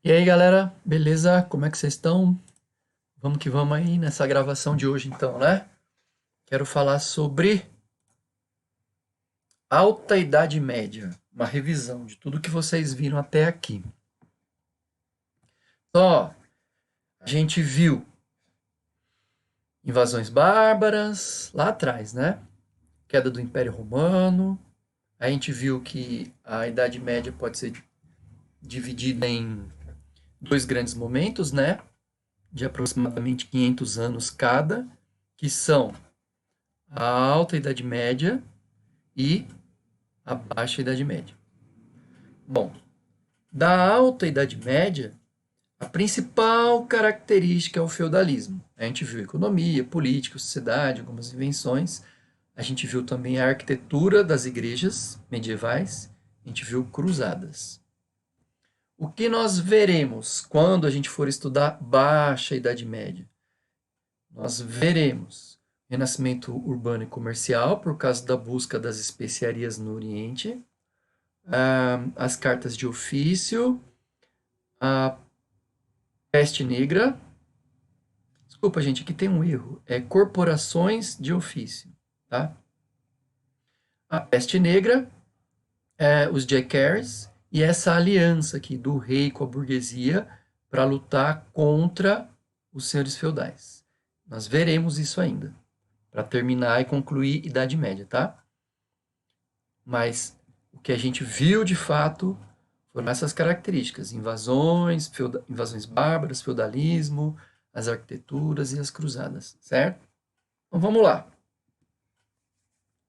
E aí, galera, beleza? Como é que vocês estão? Vamos que vamos aí nessa gravação de hoje, então, né? Quero falar sobre Alta Idade Média, uma revisão de tudo que vocês viram até aqui. Só, a gente viu invasões bárbaras lá atrás, né? Queda do Império Romano. A gente viu que a Idade Média pode ser dividida em dois grandes momentos, né? De aproximadamente 500 anos cada, que são a Alta Idade Média e a Baixa Idade Média. Bom, da Alta Idade Média, a principal característica é o feudalismo. A gente viu economia, política, sociedade, algumas invenções. A gente viu também a arquitetura das igrejas medievais. A gente viu cruzadas. O que nós veremos quando a gente for estudar Baixa Idade Média? Nós veremos renascimento urbano e comercial por causa da busca das especiarias no Oriente, as cartas de ofício, a peste negra. Desculpa, gente, aqui tem um erro. É corporações de ofício, tá? A peste negra, os Jackares e essa aliança aqui do rei com a burguesia para lutar contra os senhores feudais. Nós veremos isso ainda, para terminar e concluir Idade Média, tá? Mas o que a gente viu de fato foram essas características: invasões bárbaras, feudalismo, as arquiteturas e as cruzadas, certo? Então vamos lá.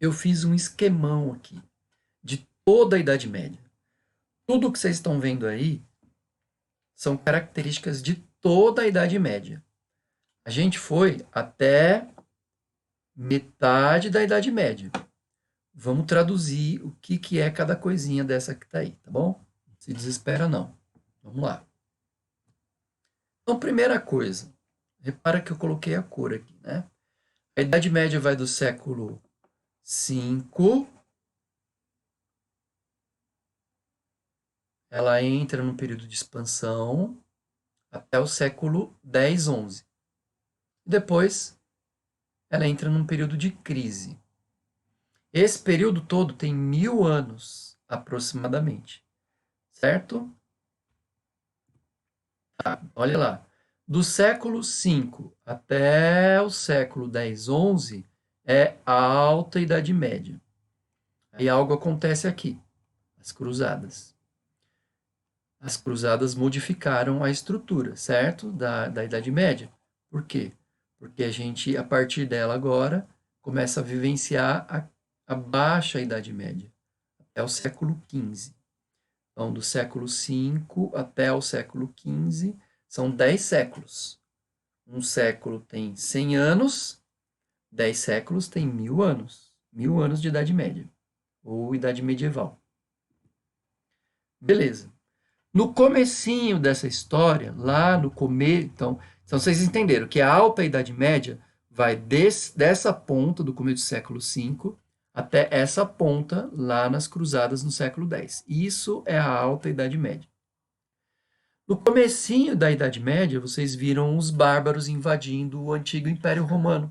Eu fiz um esquemão aqui de toda a Idade Média. Tudo que vocês estão vendo aí são características de toda a Idade Média. A gente foi até metade da Idade Média. Vamos traduzir o que é cada coisinha dessa que está aí, tá bom? Não se desespera não. Vamos lá. Então, primeira coisa, repara que eu coloquei a cor aqui, né? A Idade Média vai do século V, ela entra no período de expansão até o século X, XI. Depois, ela entra num período de crise. Esse período todo tem 1000 anos, aproximadamente, certo? Olha lá. Do século V até o século X, XI é a Alta Idade Média. Aí algo acontece aqui, as cruzadas. As cruzadas modificaram a estrutura, certo? Da Idade Média. Por quê? Porque a gente, a partir dela agora, começa a vivenciar a Baixa Idade Média, até o século XV. Então, do século V até o século XV, são 10 séculos. Um século tem 100 anos, 10 séculos tem 1000 anos. 1000 anos de Idade Média, ou Idade Medieval. Beleza. No comecinho dessa história, lá no começo, então vocês entenderam que a Alta Idade Média vai dessa ponta do começo do século V até essa ponta lá nas Cruzadas no século X. Isso é a Alta Idade Média. No comecinho da Idade Média, vocês viram os bárbaros invadindo o antigo Império Romano.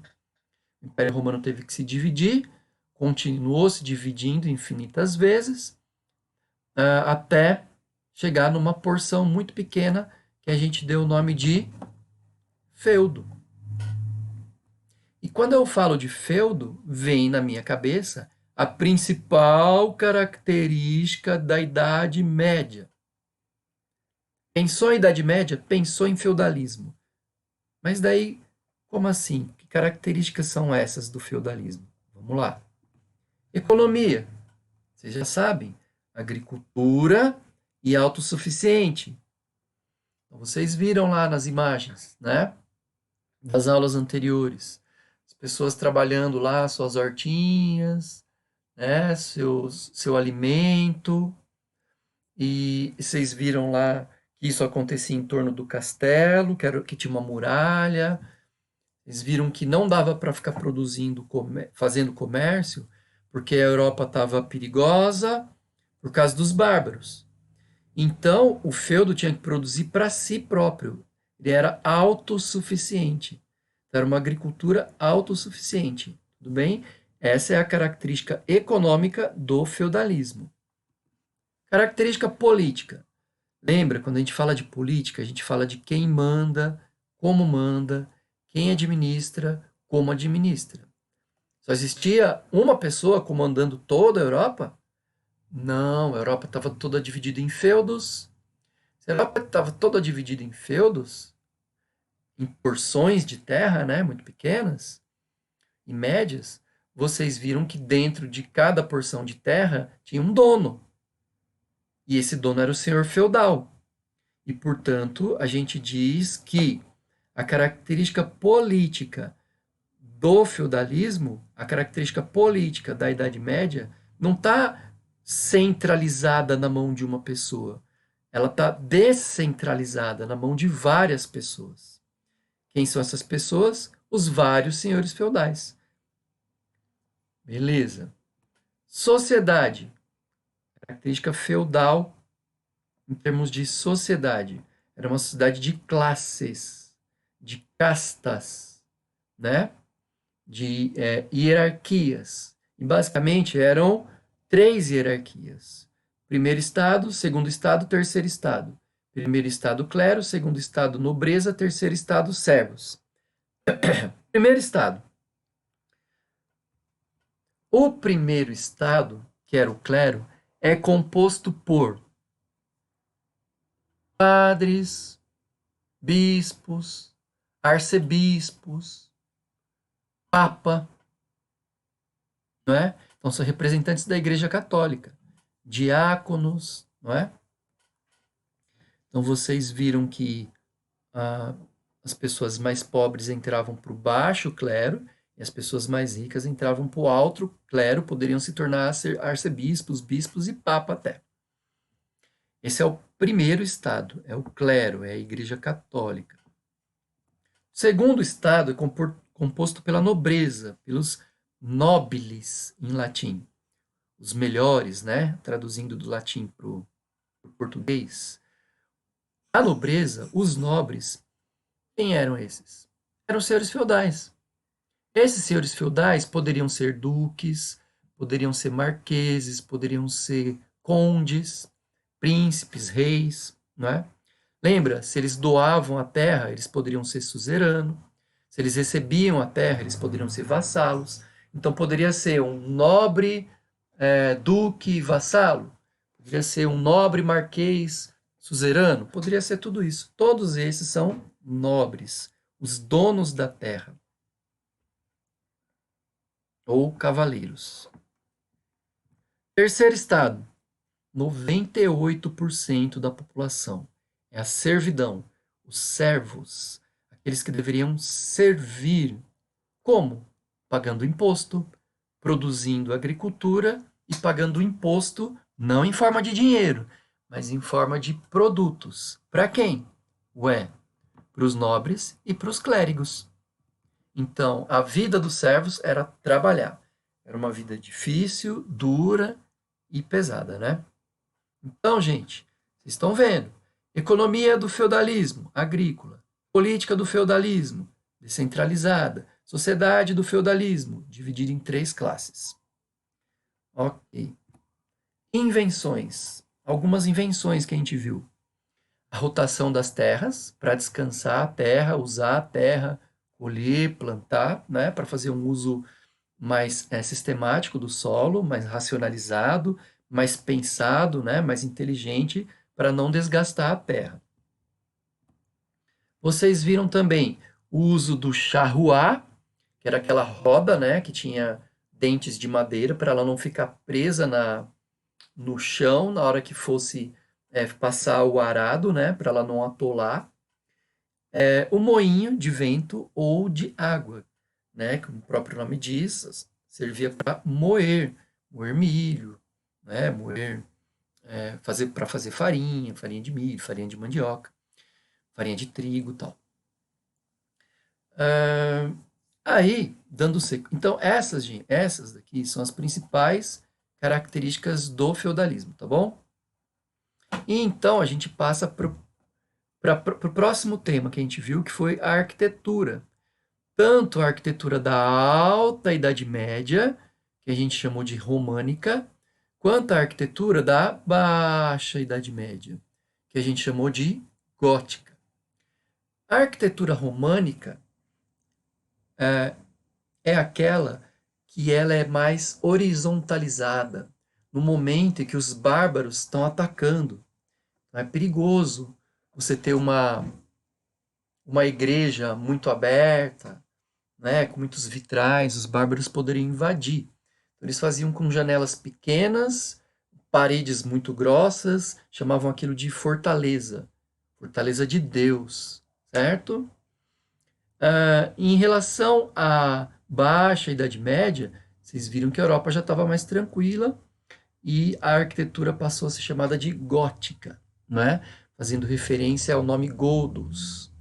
O Império Romano teve que se dividir, continuou se dividindo infinitas vezes, até chegar numa porção muito pequena que a gente deu o nome de feudo. E quando eu falo de feudo, vem na minha cabeça a principal característica da Idade Média. Pensou em Idade Média? Pensou em feudalismo. Mas daí, como assim? Que características são essas do feudalismo? Vamos lá. Economia. Vocês já sabem. Agricultura e autossuficiente. Então, vocês viram lá nas imagens, né? Das aulas anteriores. As pessoas trabalhando lá suas hortinhas, né? Seu alimento. E vocês viram lá que isso acontecia em torno do castelo, que tinha uma muralha. Eles viram que não dava para ficar produzindo, fazendo comércio, porque a Europa estava perigosa por causa dos bárbaros. Então, o feudo tinha que produzir para si próprio. Ele era autossuficiente. Então, era uma agricultura autossuficiente. Tudo bem? Essa é a característica econômica do feudalismo. Característica política. Lembra, quando a gente fala de política, a gente fala de quem manda, quem administra, como administra. Só existia uma pessoa comandando toda a Europa? Não, a Europa estava toda dividida em feudos. Se a Europa estava toda dividida em feudos, em porções de terra, né, muito pequenas e médias, vocês viram que dentro de cada porção de terra tinha um dono. E esse dono era o senhor feudal. E, portanto, a gente diz que a característica política do feudalismo, a característica política da Idade Média, não está centralizada na mão de uma pessoa. Ela está descentralizada na mão de várias pessoas. Quem são essas pessoas? Os vários senhores feudais. Beleza. Sociedade. Característica feudal em termos de sociedade. Era uma sociedade de classes, de castas, né? De hierarquias. E basicamente eram três hierarquias: primeiro estado, segundo estado, terceiro estado. Primeiro estado, clero; segundo estado, nobreza; terceiro estado, servos. Primeiro estado. O primeiro estado, que era o clero, é composto por padres, bispos, arcebispos, papa, não é? Então são representantes da Igreja Católica, diáconos, não é? Então vocês viram que as pessoas mais pobres entravam para o baixo clero e as pessoas mais ricas entravam para o alto clero, poderiam se tornar arcebispos, bispos e papa até. Esse é o primeiro estado, é o clero, é a Igreja Católica. O segundo estado é composto pela nobreza, pelos nobiles em latim, os melhores, né? Traduzindo do latim para o português. A nobreza, os nobres, quem eram esses? Eram senhores feudais. Esses senhores feudais poderiam ser duques, poderiam ser marqueses, poderiam ser condes, príncipes, reis, não é? Lembra, se eles doavam a terra, eles poderiam ser suzerano. Se eles recebiam a terra, eles poderiam ser vassalos. Então poderia ser um nobre duque vassalo, poderia ser um nobre marquês suzerano, poderia ser tudo isso. Todos esses são nobres, os donos da terra ou cavaleiros. Terceiro estado, 98% da população é a servidão, os servos, aqueles que deveriam servir. Como? Pagando imposto, produzindo agricultura e pagando imposto não em forma de dinheiro, mas em forma de produtos. Para quem? Ué, para os nobres e para os clérigos. Então, a vida dos servos era trabalhar. Era uma vida difícil, dura e pesada, né? Então, gente, vocês estão vendo. Economia do feudalismo, agrícola. Política do feudalismo, descentralizada. Sociedade do feudalismo, dividida em três classes. Ok. Invenções. Algumas invenções que a gente viu. A rotação das terras, para descansar a terra, usar a terra, colher, plantar, né, para fazer um uso mais sistemático do solo, mais racionalizado, mais pensado, né, mais inteligente, para não desgastar a terra. Vocês viram também o uso do charruá, que era aquela roda, né, que tinha dentes de madeira para ela não ficar presa no chão na hora que fosse passar o arado, né, para ela não atolar. O moinho de vento ou de água, né, como o próprio nome diz, servia para moer milho, né, para fazer farinha, farinha de milho, farinha de mandioca, farinha de trigo, tal. Aí, dando seco. Então, essas daqui são as principais características do feudalismo, tá bom? E então a gente passa para o próximo tema que a gente viu, que foi a arquitetura. Tanto a arquitetura da Alta Idade Média, que a gente chamou de românica, quanto a arquitetura da Baixa Idade Média, que a gente chamou de gótica. A arquitetura românica é aquela que ela é mais horizontalizada, no momento em que os bárbaros estão atacando. É perigoso você ter uma igreja muito aberta, né, com muitos vitrais, os bárbaros poderiam invadir. Então, eles faziam com janelas pequenas, paredes muito grossas, chamavam aquilo de fortaleza, fortaleza de Deus, certo? Em relação à Baixa Idade Média, vocês viram que a Europa já estava mais tranquila e a arquitetura passou a ser chamada de gótica, né? Fazendo referência ao nome Godos.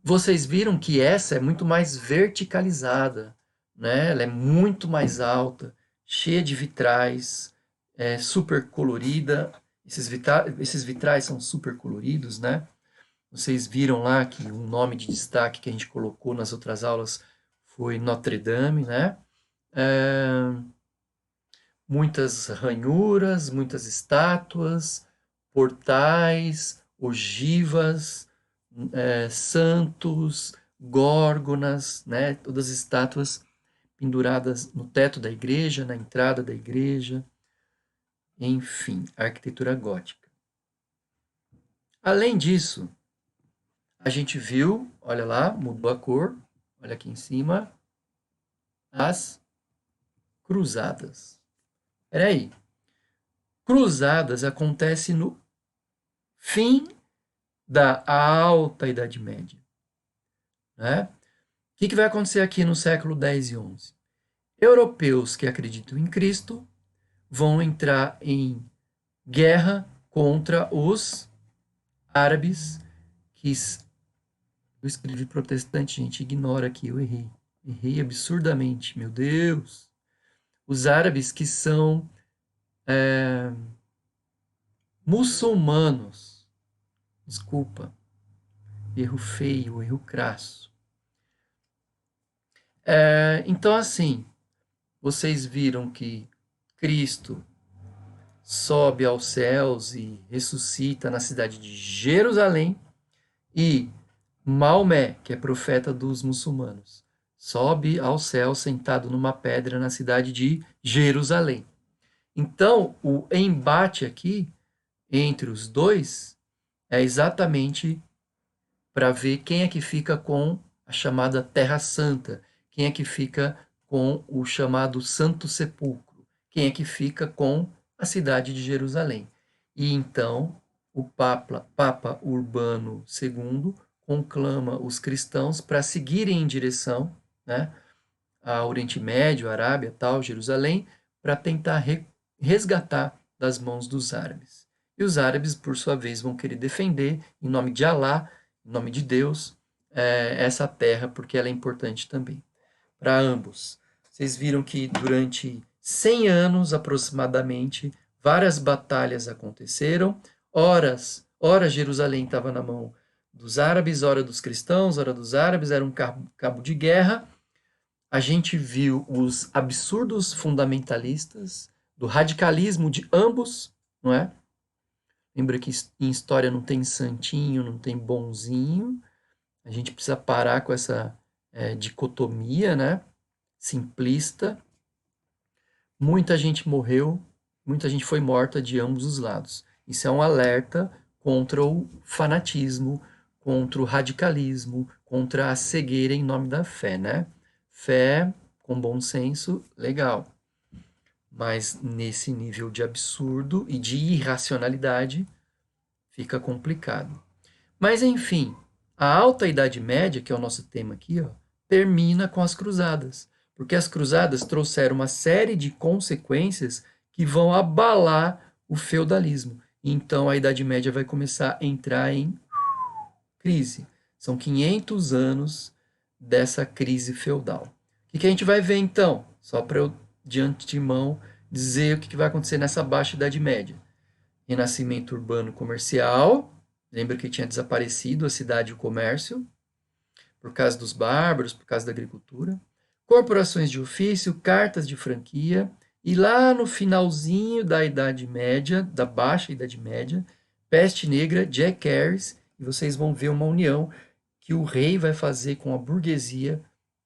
Vocês viram que essa é muito mais verticalizada, né? Ela é muito mais alta, cheia de vitrais, super colorida. Esses vitrais são super coloridos, né? Vocês viram lá que um nome de destaque que a gente colocou nas outras aulas foi Notre Dame, né? É, muitas ranhuras, muitas estátuas, portais, ogivas, santos, górgonas, né? Todas estátuas penduradas no teto da igreja, na entrada da igreja, enfim, arquitetura gótica. Além disso, a gente viu, olha lá, mudou a cor, olha aqui em cima, as cruzadas. Peraí, cruzadas acontece no fim da Alta Idade Média, né? O que vai acontecer aqui no século X e XI? Europeus que acreditam em Cristo vão entrar em guerra contra os árabes, que eu escrevi protestante, gente, ignora aqui, eu errei. Errei absurdamente, meu Deus. Os árabes que são muçulmanos. Desculpa. Erro feio, erro crasso. Então, assim, vocês viram que Cristo sobe aos céus e ressuscita na cidade de Jerusalém, e Maomé, que é profeta dos muçulmanos, sobe ao céu sentado numa pedra na cidade de Jerusalém. Então, o embate aqui entre os dois é exatamente para ver quem é que fica com a chamada Terra Santa, quem é que fica com o chamado Santo Sepulcro, quem é que fica com a cidade de Jerusalém. E então o Papa Urbano II conclama os cristãos para seguirem em direção, né, ao Oriente Médio, Arábia, tal, Jerusalém, para tentar resgatar das mãos dos árabes. E os árabes, por sua vez, vão querer defender, em nome de Alá, em nome de Deus, essa terra, porque ela é importante também para ambos. Vocês viram que durante 100 anos, aproximadamente, várias batalhas aconteceram. Ora Jerusalém estava na mão dos árabes, ora dos cristãos, ora dos árabes, era um cabo de guerra. A gente viu os absurdos fundamentalistas, do radicalismo de ambos, não é? Lembra que em história não tem santinho, não tem bonzinho. A gente precisa parar com essa dicotomia, né? Simplista. Muita gente morreu, muita gente foi morta de ambos os lados. Isso é um alerta contra o fanatismo, contra o radicalismo, contra a cegueira em nome da fé, né? Fé com bom senso, legal. Mas nesse nível de absurdo e de irracionalidade, fica complicado. Mas enfim, a Alta Idade Média, que é o nosso tema aqui, ó, termina com as cruzadas. Porque as cruzadas trouxeram uma série de consequências que vão abalar o feudalismo. Então a Idade Média vai começar a entrar em crise. São 500 anos dessa crise feudal. O que a gente vai ver então? Só para eu de antemão dizer o que vai acontecer nessa baixa Idade Média. Renascimento urbano comercial, lembra que tinha desaparecido a cidade e o comércio, por causa dos bárbaros, por causa da agricultura. Corporações de ofício, cartas de franquia, e lá no finalzinho da Idade Média, da Baixa Idade Média, peste negra, Jack Harris, e vocês vão ver uma união que o rei vai fazer com a burguesia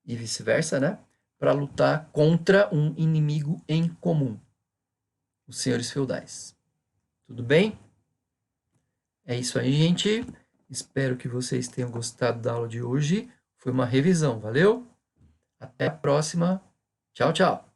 e vice-versa, né? Para lutar contra um inimigo em comum, os senhores feudais. Tudo bem? É isso aí, gente. Espero que vocês tenham gostado da aula de hoje. Foi uma revisão, valeu? Até a próxima. Tchau, tchau.